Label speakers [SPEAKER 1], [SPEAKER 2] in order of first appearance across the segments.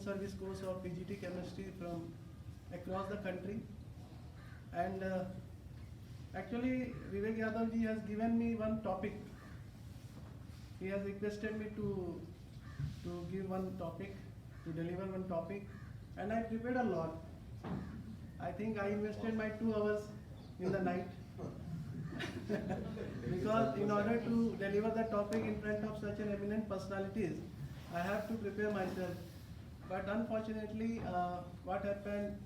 [SPEAKER 1] in-service course of PGT chemistry from across the country. And actually, Vivek Yadav ji has given me one topic. He has requested me to give one topic, to deliver one topic, and I prepared a lot. I think I invested my 2 hours in the night because in order to deliver the topic in front of such an eminent personalities, I have to prepare myself. But unfortunately, what happened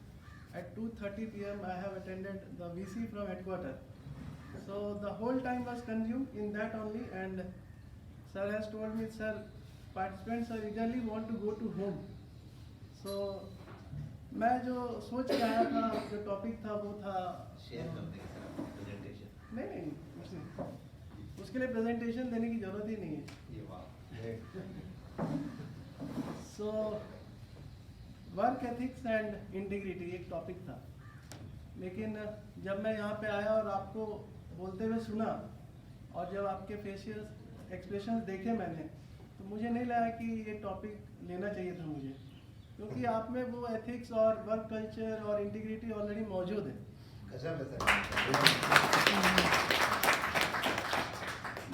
[SPEAKER 1] at 2:30 p.m. I have attended the VC from headquarters. So the whole time was consumed in that only, and sir has told me, sir, participants are eagerly want to go to home. So मैं जो सोच के आया था, जो topic था वो था
[SPEAKER 2] शेयर करने के साथ प्रेजेंटेशन।
[SPEAKER 1] नहीं, उसके लिए प्रेजेंटेशन देने की जरूरत ही नहीं है।
[SPEAKER 2] ये वाह।
[SPEAKER 1] So work ethics and integrity एक टॉपिक था, लेकिन जब मैं यहाँ पे आया और आपको बोलते हुए सुना और जब आपके फेशियल एक्सप्रेशंस देखे मैंने, तो मुझे नहीं लगा कि ये टॉपिक लेना चाहिए था मुझे, क्योंकि आप में वो एथिक्स और वर्क कल्चर और इंटीग्रिटी ऑलरेडी मौजूद है।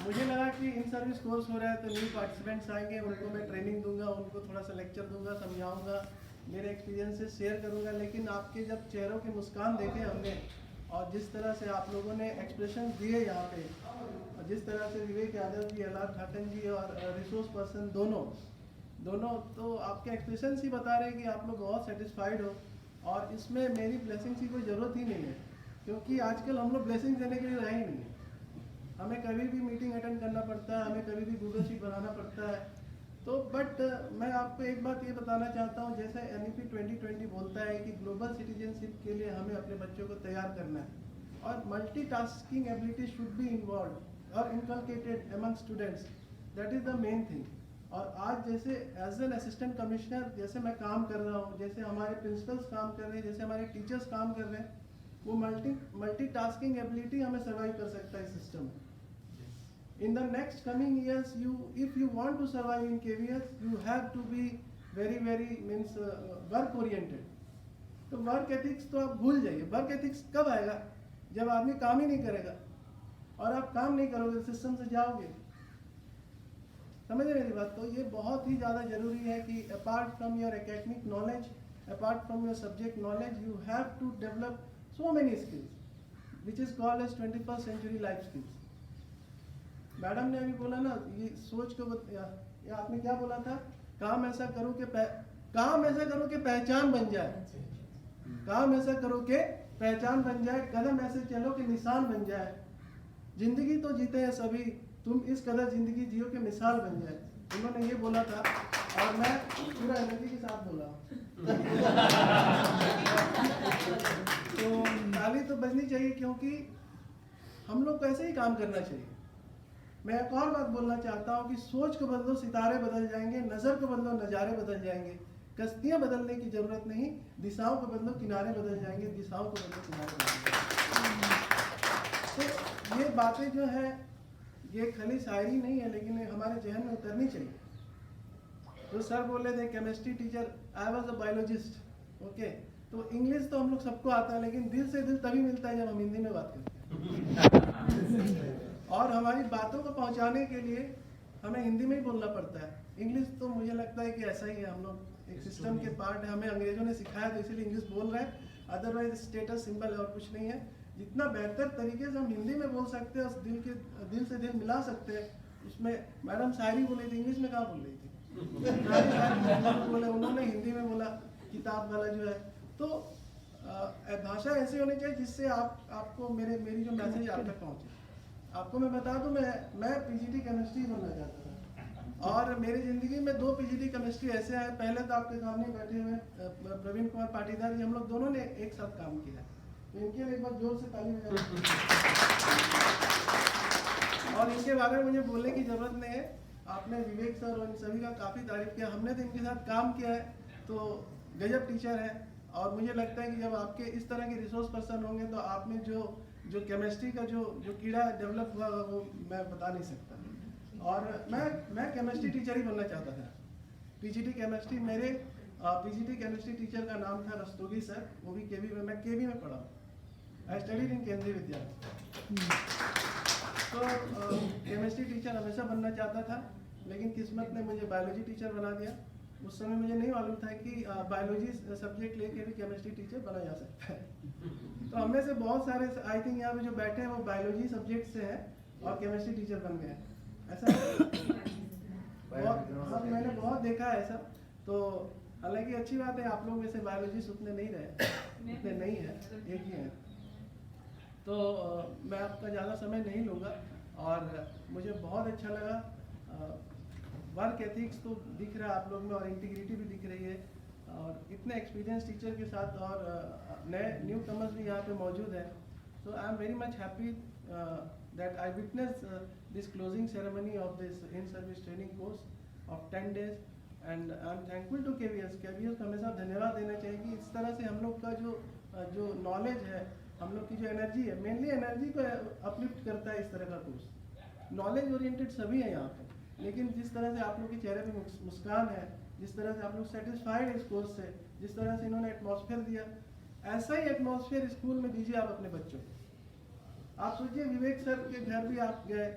[SPEAKER 1] मुझे लगा कि इन सर्विस कोर्स हो रहा है तो न्यू पार्टिसिपेंट्स आएंगे, उनको मैं ट्रेनिंग दूंगा, उनको थोड़ा सा लेक्चर दूंगा, समझाऊंगा, मेरे एक्सपीरियंसेस शेयर करूंगा। लेकिन आपके जब चेहरों की मुस्कान देखे हमने और जिस तरह से आप लोगों ने एक्सप्रेशन दिए यहाँ पे, और जिस तरह से विवेक यादव जी, एल.आर. ठाकन जी और रिसोर्स पर्सन दोनों तो आपके एक्सप्रेशन ही बता रहे हैं कि आप लोग बहुत सेटिस्फाइड हो, और इसमें मेरी ब्लेसिंग्स की कोई ज़रूरत ही नहीं है, क्योंकि आजकल हम लोग ब्लेसिंग देने के लिए रहे ही नहीं है। हमें कभी भी मीटिंग अटेंड करना पड़ता है, हमें कभी भी गूगल शीट बनाना पड़ता है। तो बट मैं आपको एक बात ये बताना चाहता हूँ, जैसे NEP 2020 बोलता है कि ग्लोबल सिटीजनशिप के लिए हमें अपने बच्चों को तैयार करना है, और multitasking ability should be involve और inculcated among students, that is the main thing. और आज जैसे एज एन असिस्टेंट कमिश्नर जैसे मैं काम कर रहा हूँ, जैसे हमारे प्रिंसिपल्स काम कर रहे हैं, जैसे हमारे टीचर्स काम कर रहे हैं, वो मल्टीटास्किंग एबिलिटी हमें सर्वाइव कर सकता है इस सिस्टम में। In the next coming years, if you want to survive in KVS, you have to be very means work oriented. तो वर्क एथिक्स तो आप भूल जाइए। वर्क एथिक्स कब आएगा? जब आदमी काम ही नहीं करेगा, और आप काम नहीं करोगे सिस्टम से जाओगे। समझ रहे मेरी बात? तो ये बहुत ही ज़्यादा जरूरी है कि apart from your academic knowledge, apart from your subject knowledge, you have to develop so many skills which is called as 21st century life skills. Madam ने अभी बोला ना, ये सोच को या आपने क्या बोला था? काम ऐसा करो कि पहचान बन जाए। काम ऐसा करो कि पहचान बन जाए, कदम ऐसे चलो कि निशान बन जाए। जिंदगी तो जीते हैं सभी, तुम इस कदर जिंदगी जियो कि मिसाल बन जाए। उन्होंने ये बोला था, और मैं पूरा एनर्जी के साथ बोला। तो ताली तो बजनी चाहिए, क्योंकि हम लोग को ऐसे ही काम करना चाहिए। मैं एक और बात बोलना चाहता हूँ कि सोच को बदलो, सितारे बदल जाएंगे, नज़र को बदलो, नज़ारे बदल जाएंगे। कश्तियाँ बदलने की जरूरत नहीं, दिशाओं को बदलो, किनारे बदल जाएंगे, दिशाओं को बदलो, किनारे बदल जाएंगे। तो ये बातें जो है, ये खाली शायरी नहीं है, लेकिन हमारे जहन में उतरनी चाहिए। तो सर बोले थे chemistry teacher, I was a biologist, okay. तो इंग्लिश तो हम लोग सबको आता है, लेकिन दिल से दिल तभी मिलता है जब हम हिंदी में बात करते हैं। और हमारी बातों को पहुंचाने के लिए हमें हिंदी में ही बोलना पड़ता है। इंग्लिश तो मुझे लगता है कि ऐसा ही है, हम लोग एक सिस्टम के पार्ट है, हमें अंग्रेजों ने सिखाया तो इसीलिए इंग्लिश बोल रहे हैं, अदरवाइज स्टेटस सिंबल है और कुछ नहीं है। जितना बेहतर तरीके से हम हिंदी में बोल सकते हैं, दिल से दिल मिला सकते हैं। उसमें मैडम शायरी बोली थी, इंग्लिश में कहाँ बोल रही थी? बोले उन्होंने हिंदी में बोला, किताब वाला जो है। तो भाषा ऐसी होनी चाहिए जिससे आपको मेरी जो मैसेज आप तक पहुँचे। आपको मैं बता दूं, मैं PGT केमिस्ट्री बनना चाहता था, और मेरी ज़िंदगी में 2 PGT केमिस्ट्री ऐसे आए। पहले तो आपके सामने बैठे हुए प्रवीण कुमार पाटीदार जी, हम लोग दोनों ने एक साथ काम किया है, तो इनके लिए एक बार जोर से ताली बजाएं। और इनके बारे में मुझे बोलने की ज़रूरत नहीं है, आपने विवेक सर और इन सभी का काफ़ी तारीफ किया। हमने तो इनके साथ काम किया है, तो गजब टीचर है। और मुझे लगता है कि जब आपके इस तरह के रिसोर्स पर्सन होंगे, तो आप में जो केमिस्ट्री का जो कीड़ा डेवलप हुआ वो मैं बता नहीं सकता। और मैं केमिस्ट्री टीचर ही बनना चाहता था। PGT केमिस्ट्री मेरे पीजीटी केमिस्ट्री टीचर का नाम था रस्तोगी सर, वो भी केवी में, मैं केवी में पढ़ा। आई स्टडीड इन केंद्रीय विद्यालय। तो केमिस्ट्री टीचर हमेशा बनना चाहता था, लेकिन किस्मत ने मुझे बायोलॉजी टीचर बना दिया। उस समय मुझे नहीं मालूम था कि बायोलॉजी सब्जेक्ट लेके भी केमिस्ट्री टीचर बना जा सकता है। तो हमें से बहुत सारे, आई थिंक यहाँ पे जो बैठे हैं वो बायोलॉजी सब्जेक्ट से हैं और केमिस्ट्री टीचर बन गए हैं। ऐसा हाँ, मैंने बहुत देखा है ऐसा। तो हालांकि अच्छी बात है, आप लोग में से बायोलॉजिस्ट उतने नहीं रहे, उतने नहीं है, एक ही है। तो मैं आपका ज़्यादा समय नहीं लूँगा और मुझे बहुत अच्छा लगा। वर्क एथिक्स तो दिख रहा है आप लोग में और इंटीग्रिटी भी दिख रही है, और इतने एक्सपीरियंस टीचर के साथ और नए न्यू कमर्स भी यहाँ पे मौजूद हैं। So I am very much happy that I witnessed this closing ceremony of this in-service training course of 10 days, and I am thankful to KVS। KVS को हमेशा धन्यवाद देना चाहिए कि इस तरह से हम लोग का जो नॉलेज है, हम लोग की जो एनर्जी है, मेनली एनर्जी को अपलिफ्ट करता है इस तरह का कोर्स। नॉलेज ओरिएंटेड सभी है यहाँ पे, लेकिन जिस तरह से आप लोग के चेहरे पे मुस्कान है, जिस तरह से आप लोग सेटिस्फाइड इस कोर्स से, जिस तरह से इन्होंने एटमॉस्फेयर दिया, ऐसा ही एटमॉस्फेयर स्कूल में दीजिए आप अपने बच्चों को। आप सोचिए, विवेक सर के घर भी आप गए,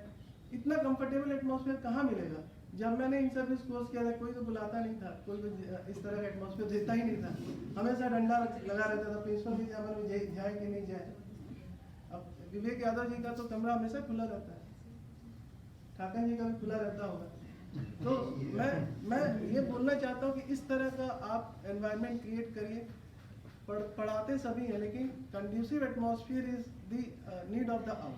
[SPEAKER 1] इतना कंफर्टेबल एटमॉस्फेयर कहाँ मिलेगा। जब मैंने इन सर्विस कोर्स किया था, कोई तो बुलाता नहीं था, कोई तो इस तरह का एटमॉस्फेयर देता ही नहीं था, हमेशा डंडा लगा रहता था, प्रिंसिपल भी जाए कि नहीं जाए। अब विवेक यादव जी का तो कमरा हमेशा खुला रहता है, ठाकर जी का भी खुला रहता होगा। तो मैं ये बोलना चाहता हूँ कि इस तरह का आप एनवायरनमेंट क्रिएट करिए। पढ़ाते सभी हैं, लेकिन conducive atmosphere is the need of the hour.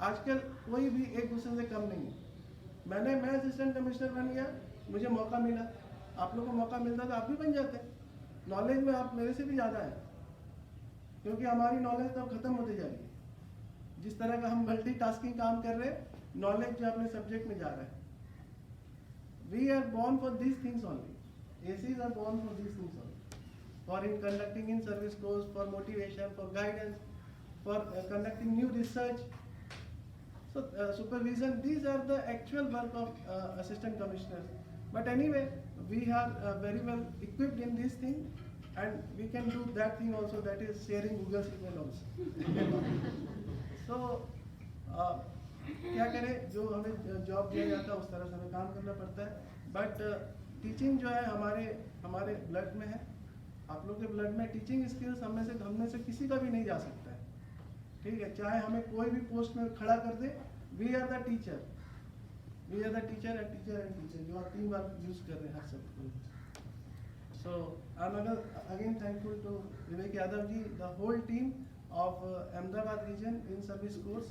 [SPEAKER 1] आजकल कोई भी एक दूसरे से कम नहीं है। मैं असिस्टेंट कमिश्नर बन गया, मुझे मौका मिला, आप लोगों को मौका मिलता तो आप भी बन जाते। नॉलेज में आप मेरे से भी ज़्यादा है, क्योंकि हमारी नॉलेज तो खत्म होती जा रही है। जिस तरह का हम मल्टीटास्किंग काम कर रहे हैं, नॉलेज जो अपने सब्जेक्ट में जा रहा है। We are born for these things only, aces are born for these things only, for in conducting in service course, for motivation, for guidance, for conducting new research, so supervision. These are the actual work of assistant commissioners. But anyway, we are very well equipped in this thing, and we can do that thing also, that is sharing Google's email also. So क्या करें, जो हमें job दिया जाता है उस तरह से हमें काम करना पड़ता है। बट टीचिंग जो है हमारे ब्लड में है, आप लोग के ब्लड में। टीचिंग स्किल्स हम में से किसी का भी नहीं जा सकता है, ठीक है। चाहे हमें कोई भी पोस्ट में खड़ा कर दे, we are the teacher, we are the teacher and teacher, जो आप 3 बार यूज कर रहे हैं हर शब्द को। So I am again thankful to Vivek Yadav ji, the whole team of Ahmedabad region in service course,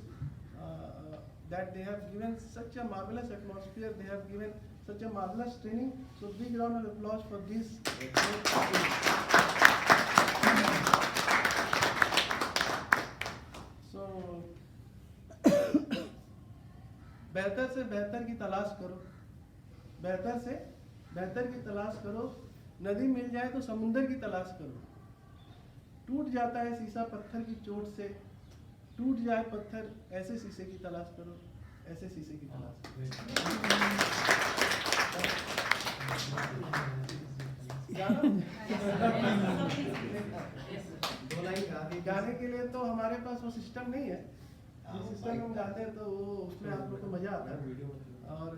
[SPEAKER 1] that they have given such a marvelous atmosphere, they have given such a marvelous training. So big round of applause for this. So बेहतर से बेहतर की तलाश करो, बेहतर से बेहतर की तलाश करो। नदी मिल जाए तो समुंदर की तलाश करो। टूट जाता है शीशा पत्थर की चोट से, टूट जाए पत्थर, ऐसे शीशे की तलाश करो, ऐसे शीशे की तलाश करो। गाने के लिए तो हमारे पास वो सिस्टम नहीं है, जिस सिस्टम में हम गाते हैं तो वो उसमें आप लोग को मजा आता है। और